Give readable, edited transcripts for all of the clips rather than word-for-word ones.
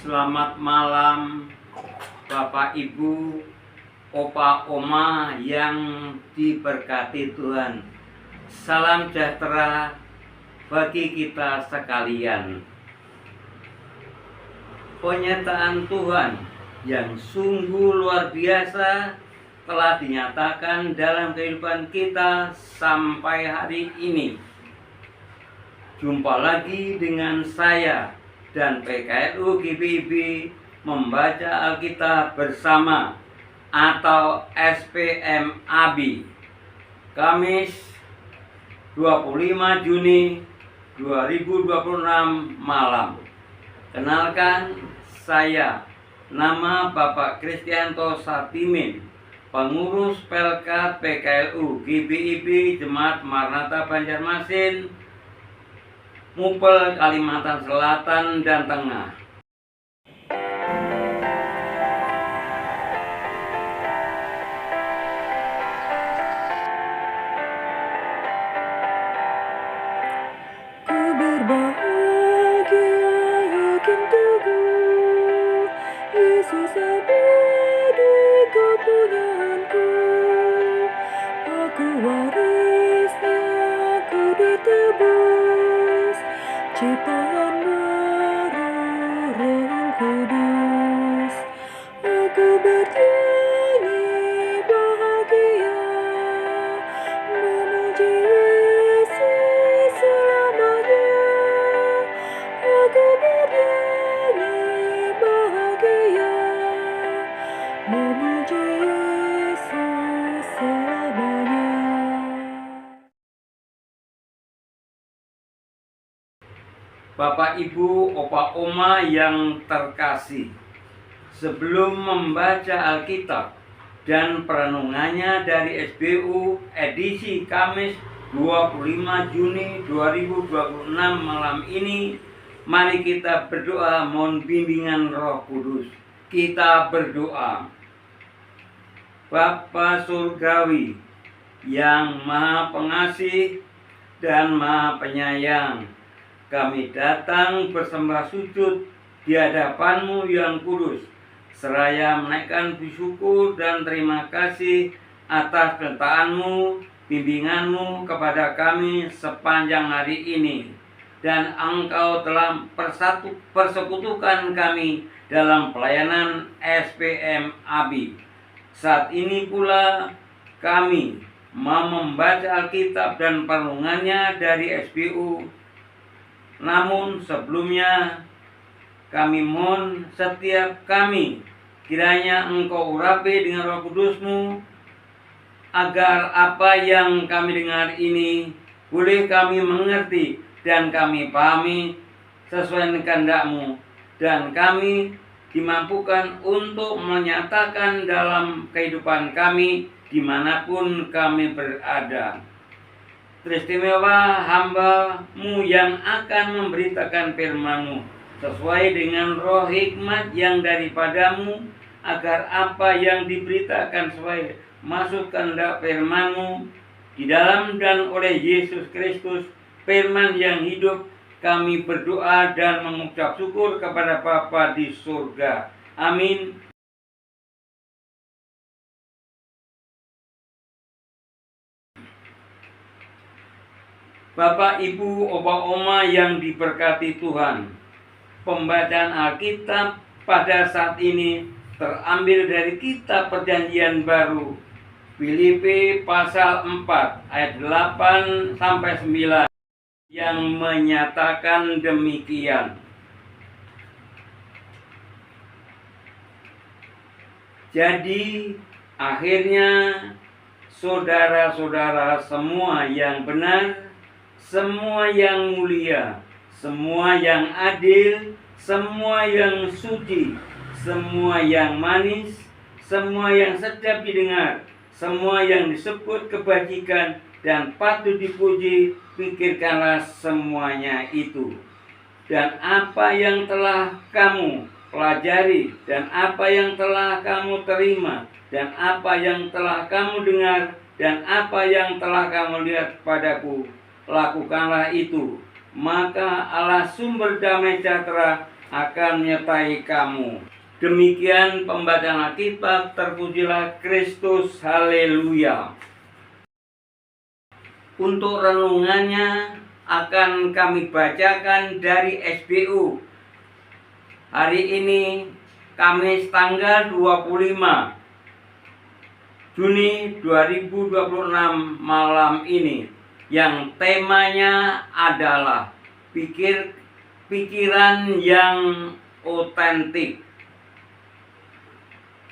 Selamat malam Bapak Ibu, Opa Oma yang diberkati Tuhan. Salam sejahtera bagi kita sekalian. Penyertaan Tuhan yang sungguh luar biasa telah dinyatakan dalam kehidupan kita sampai hari ini. Jumpa lagi dengan saya dan PKRU GBIB membaca Alkitab bersama atau SPMAB, Kamis 25 Juni 2026 malam. Kenalkan, saya nama Bapak Kristianto Satimin, pengurus Pelkat PKRU GBIB Jemaat Maranatha Banjarmasin, Mupel, Kalimantan Selatan dan Tengah. Ku berbahagia yakin teguh, Yesus abadi kepunyaanku. Aku warisnya, aku ditebus, ciptaan baru Roh Kudus. Aku bernyanyi bahagia, memuji Yesus selamanya. Aku bernyanyi bahagia, memuji Yesus selamanya. Bapak Ibu, Opa Oma yang terkasih, sebelum membaca Alkitab dan perenungannya dari SBU edisi Kamis 25 Juni 2026 malam ini, mari kita berdoa mohon bimbingan Roh Kudus. Kita berdoa. Bapa Surgawi yang Maha Pengasih dan Maha Penyayang, kami datang bersembah sujud di hadapan-Mu yang kudus, seraya menaikkan syukur dan terima kasih atas penyertaan-Mu, bimbingan-Mu kepada kami sepanjang hari ini. Dan Engkau telah persekutukan kami dalam pelayanan SPMAB. Saat ini pula kami mau membaca Alkitab dan perenungannya dari SBU. Namun sebelumnya kami mohon setiap kami kiranya Engkau urapi dengan Roh Kudus-Mu, agar apa yang kami dengar ini boleh kami mengerti dan kami pahami sesuai dengan kehendak-Mu, dan kami dimampukan untuk menyatakan dalam kehidupan kami dimanapun kami berada. Teristimewa hamba-Mu yang akan memberitakan firman-Mu sesuai dengan roh hikmat yang daripada-Mu, agar apa yang diberitakan sesuai masuk kehendak firman-Mu di dalam dan oleh Yesus Kristus, firman yang hidup. Kami berdoa dan mengucap syukur kepada Bapa di surga. Amin. Bapak, Ibu, Opa, Oma yang diberkati Tuhan, pembacaan Alkitab pada saat ini terambil dari kitab Perjanjian Baru, Filipi pasal 4 ayat 8 sampai 9 yang menyatakan demikian. Jadi akhirnya saudara-saudara semua yang benar, semua yang mulia, semua yang adil, semua yang suci, semua yang manis, semua yang sedap didengar, semua yang disebut kebajikan dan patut dipuji, pikirkanlah semuanya itu. Dan apa yang telah kamu pelajari, dan apa yang telah kamu terima, dan apa yang telah kamu dengar, dan apa yang telah kamu lihat padaku, lakukanlah itu, maka Allah sumber damai sejahtera akan menyertai kamu. Demikian pembacaan Alkitab, terpujilah Kristus, haleluya. Untuk renungannya akan kami bacakan dari SBU. Hari ini Kamis tanggal 25 Juni 2026 malam ini, yang temanya adalah pikiran yang otentik.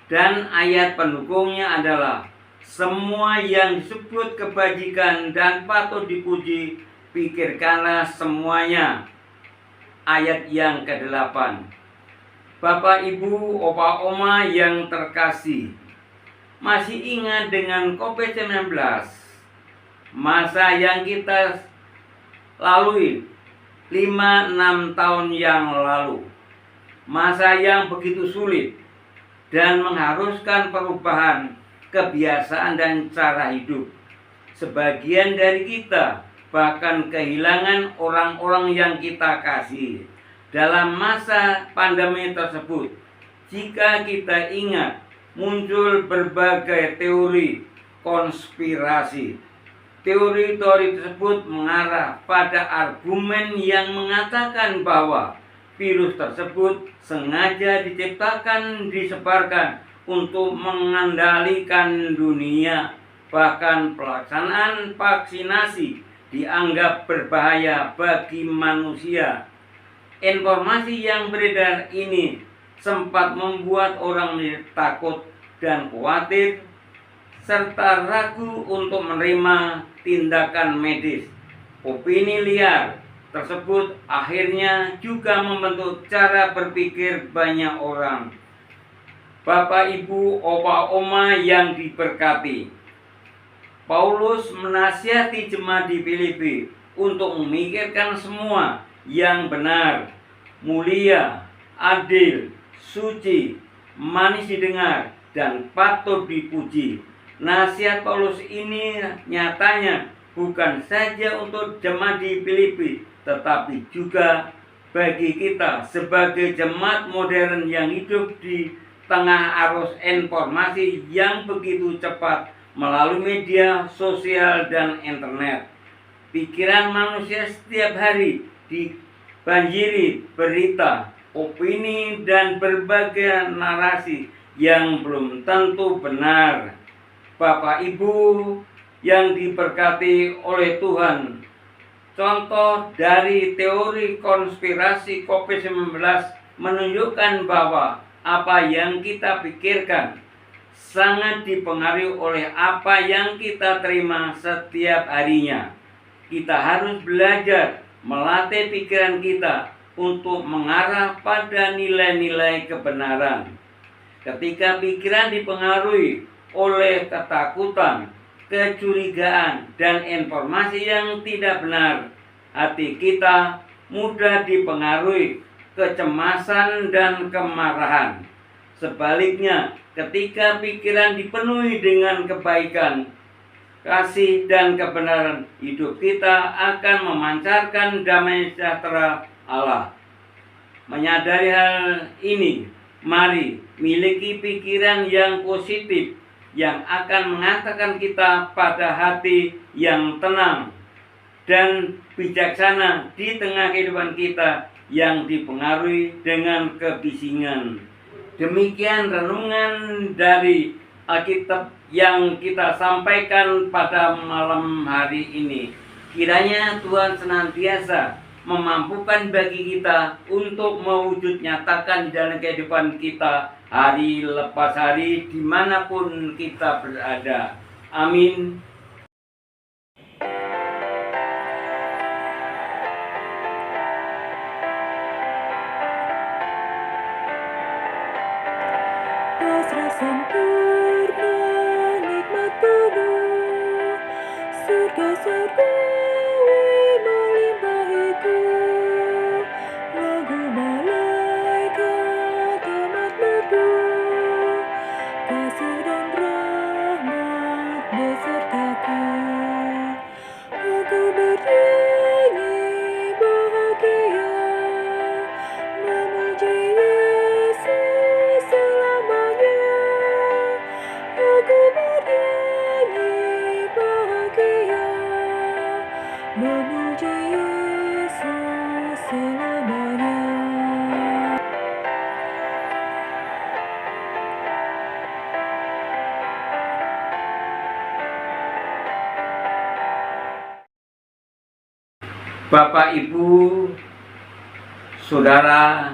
Dan ayat pendukungnya adalah semua yang disebut kebajikan dan patut dipuji, pikirkanlah semuanya. Ayat yang ke-8. Bapak, Ibu, Opa, Oma yang terkasih, masih ingat dengan COVID-19, masa yang kita lalui 5-6 tahun yang lalu, masa yang begitu sulit dan mengharuskan perubahan kebiasaan dan cara hidup. Sebagian dari kita bahkan kehilangan orang-orang yang kita kasih dalam masa pandemi tersebut. Jika kita ingat, muncul berbagai teori konspirasi. Teori-teori tersebut mengarah pada argumen yang mengatakan bahwa virus tersebut sengaja diciptakan, disebarkan untuk mengendalikan dunia. Bahkan pelaksanaan vaksinasi dianggap berbahaya bagi manusia. Informasi yang beredar ini sempat membuat orang takut dan khawatir, serta ragu untuk menerima tindakan medis. Opini liar tersebut akhirnya juga membentuk cara berpikir banyak orang. Bapak, Ibu, Opa, Oma yang diberkati, Paulus menasihati jemaat di Filipi untuk memikirkan semua yang benar, mulia, adil, suci, manis didengar, dan patut dipuji. Nasihat Paulus ini nyatanya bukan saja untuk jemaat di Filipi, tetapi juga bagi kita sebagai jemaat modern yang hidup di tengah arus informasi yang begitu cepat melalui media sosial dan internet. Pikiran manusia setiap hari dibanjiri berita, opini, dan berbagai narasi yang belum tentu benar. Bapak, Ibu yang diberkati oleh Tuhan, contoh dari teori konspirasi COVID-19 menunjukkan bahwa apa yang kita pikirkan sangat dipengaruhi oleh apa yang kita terima setiap harinya. Kita harus belajar melatih pikiran kita untuk mengarah pada nilai-nilai kebenaran. Ketika pikiran dipengaruhi oleh ketakutan, kecurigaan, dan informasi yang tidak benar, hati kita mudah dipengaruhi kecemasan dan kemarahan. Sebaliknya, ketika pikiran dipenuhi dengan kebaikan, kasih, dan kebenaran, hidup kita akan memancarkan damai sejahtera Allah. Menyadari hal ini, mari miliki pikiran yang positif yang akan mengatakan kita pada hati yang tenang dan bijaksana di tengah kehidupan kita yang dipengaruhi dengan kebisingan. Demikian renungan dari Alkitab yang kita sampaikan pada malam hari ini. Kiranya Tuhan senantiasa memampukan bagi kita untuk mewujud nyatakan di dalam kehidupan kita hari lepas hari dimanapun kita berada. Amin. Pasrah sempurna, nikmat penuh, surga surgawi melimpahiku. Lagu malaikat amat merdu, kasih dan rahmat besertaku. Aku bernyanyi bahagia, memuji Yesus selamanya. Aku bernyanyi bahagia, memuji Yesus selamanya. Bapak, Ibu, Saudara,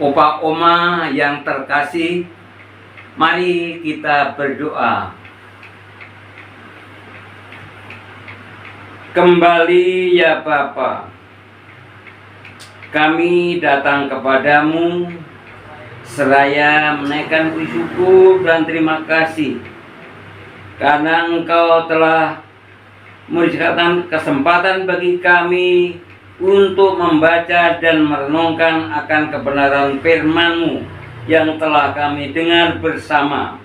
Opa, Oma yang terkasih, mari kita berdoa. Kembali ya Bapa, kami datang kepadamu seraya menaikkan puji syukur dan terima kasih karena Engkau telah memberikan kesempatan bagi kami untuk membaca dan merenungkan akan kebenaran firman-Mu yang telah kami dengar bersama.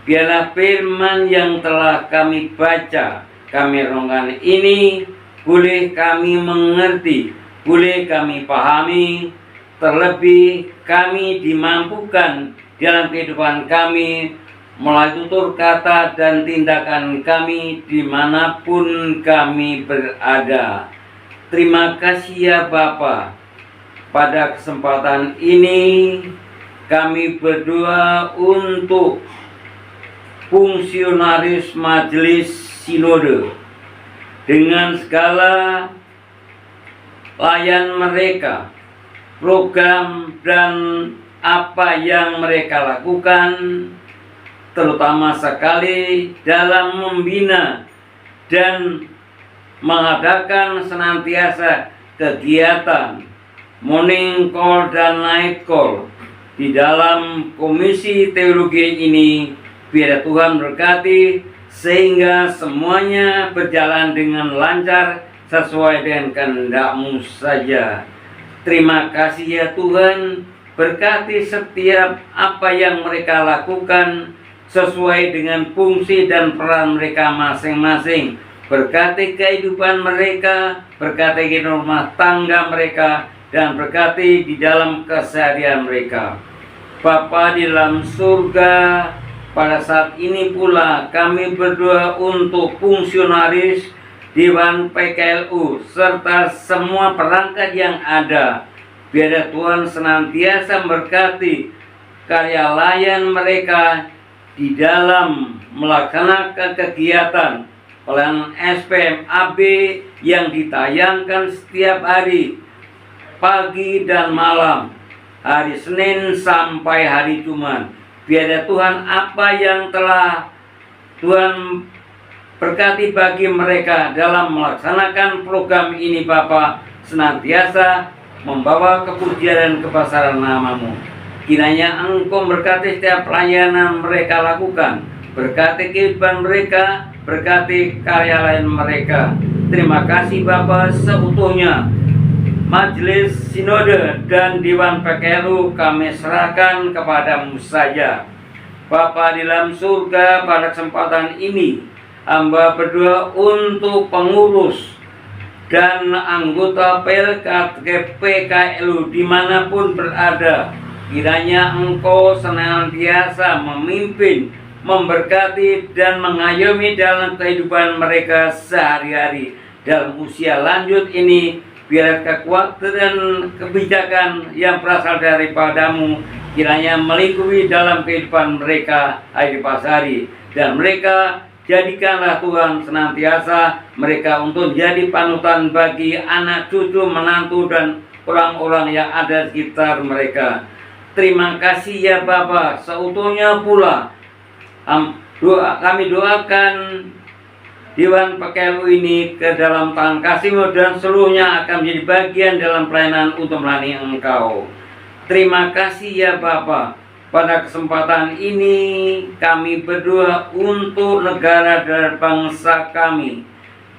Biarlah firman yang telah kami baca, kami renungkan ini boleh kami mengerti, boleh kami pahami, terlebih kami dimampukan dalam kehidupan kami melalui tutur kata dan tindakan kami dimanapun kami berada. Terima kasih ya Bapa. Pada kesempatan ini kami berdoa untuk fungsionaris Majelis Sinode dengan segala layan mereka, program dan apa yang mereka lakukan, terutama sekali dalam membina dan mengadakan senantiasa kegiatan morning call dan night call di dalam komisi teologi ini. Biar Tuhan berkati sehingga semuanya berjalan dengan lancar sesuai dengan kehendak-Mu saja. Terima kasih ya Tuhan, berkati setiap apa yang mereka lakukan sesuai dengan fungsi dan peran mereka masing-masing. Berkati kehidupan mereka, berkati kehidupan rumah tangga mereka, dan berkati di dalam keseharian mereka. Bapa di dalam surga, pada saat ini pula kami berdoa untuk fungsionaris Dewan PKLU serta semua perangkat yang ada. Biar Tuhan senantiasa memberkati karya layan mereka di dalam melaksanakan kegiatan pelayanan SPM AB yang ditayangkan setiap hari pagi dan malam, hari Senin sampai hari Jumat. Biar Tuhan apa yang telah Tuhan berkati bagi mereka dalam melaksanakan program ini Bapa, senantiasa membawa kepujian dan kebesaran nama-Mu. Kiranya Engkau berkati setiap pelayanan mereka lakukan, berkati kehidupan mereka, berkati karya lain mereka. Terima kasih Bapa, seutuhnya Majelis Sinode dan Dewan PKLU kami serahkan kepada-Mu saja. Bapa di dalam surga, pada kesempatan ini hamba berdoa untuk pengurus dan anggota PKLU dimanapun berada. Kiranya Engkau senantiasa memimpin memberkati dan mengayomi dalam kehidupan mereka sehari-hari. Dalam usia lanjut ini, biar kekuatan dan kebijakan yang berasal daripadamu kiranya melingkupi dalam kehidupan mereka hari. Dan mereka jadikanlah Tuhan senantiasa mereka untuk jadi panutan bagi anak cucu, menantu, dan orang-orang yang ada di sekitar mereka. Terima kasih ya Bapa, seutuhnya pula kami doakan Dewan PKLU ini ke dalam tangan kasih-Mu dan seluruhnya akan menjadi bagian dalam pelayanan untuk melayani Engkau. Terima kasih ya Bapa. Pada kesempatan ini kami berdoa untuk negara dan bangsa kami,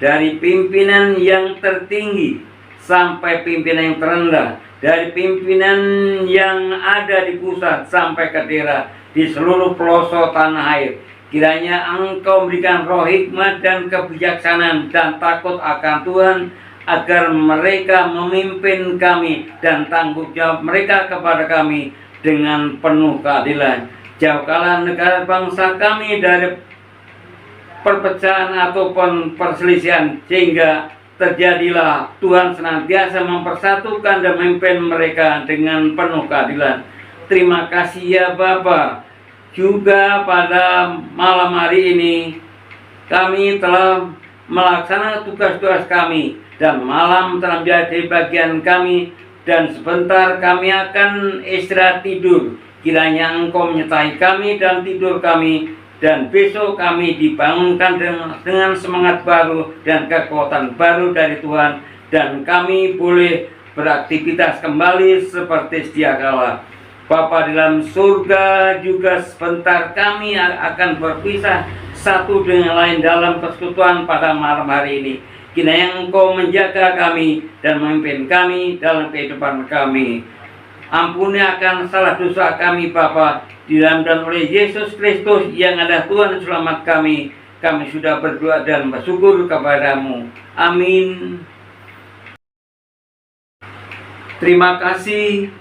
dari pimpinan yang tertinggi sampai pimpinan yang terendah, dari pimpinan yang ada di pusat sampai ke daerah, di seluruh pelosok tanah air. Kiranya Engkau memberikan roh hikmat dan kebijaksanaan dan takut akan Tuhan, agar mereka memimpin kami dan tanggung jawab mereka kepada kami dengan penuh keadilan. Jauhkanlah negara bangsa kami dari perpecahan ataupun perselisihan, sehingga terjadilah Tuhan senantiasa mempersatukan dan memimpin mereka dengan penuh keadilan. Terima kasih ya Bapa. Juga pada malam hari ini kami telah melaksanakan tugas-tugas kami, dan malam telah menjadi bagian kami, dan sebentar kami akan istirahat tidur. Kiranya Engkau menyertai kami dan tidur kami, dan besok kami dibangunkan dengan semangat baru dan kekuatan baru dari Tuhan, dan kami boleh beraktivitas kembali seperti sedia kala. Bapa di dalam surga, juga sebentar kami akan berpisah satu dengan lain dalam persekutuan pada malam hari ini. Kiranya Engkau menjaga kami dan memimpin kami dalam kehidupan kami. Ampuni akan salah dosa kami Bapa, di dalam dan oleh Yesus Kristus yang adalah Tuhan dan Selamat kami. Kami sudah berdoa dan bersyukur kepadamu. Amin. Terima kasih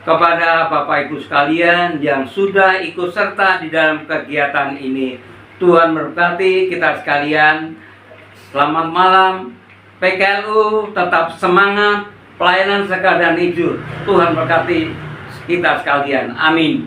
kepada Bapak Ibu sekalian yang sudah ikut serta di dalam kegiatan ini. Tuhan memberkati kita sekalian. Selamat malam. PKLU tetap semangat, pelayanan sekadar hijau. Tuhan berkati kita sekalian. Amin.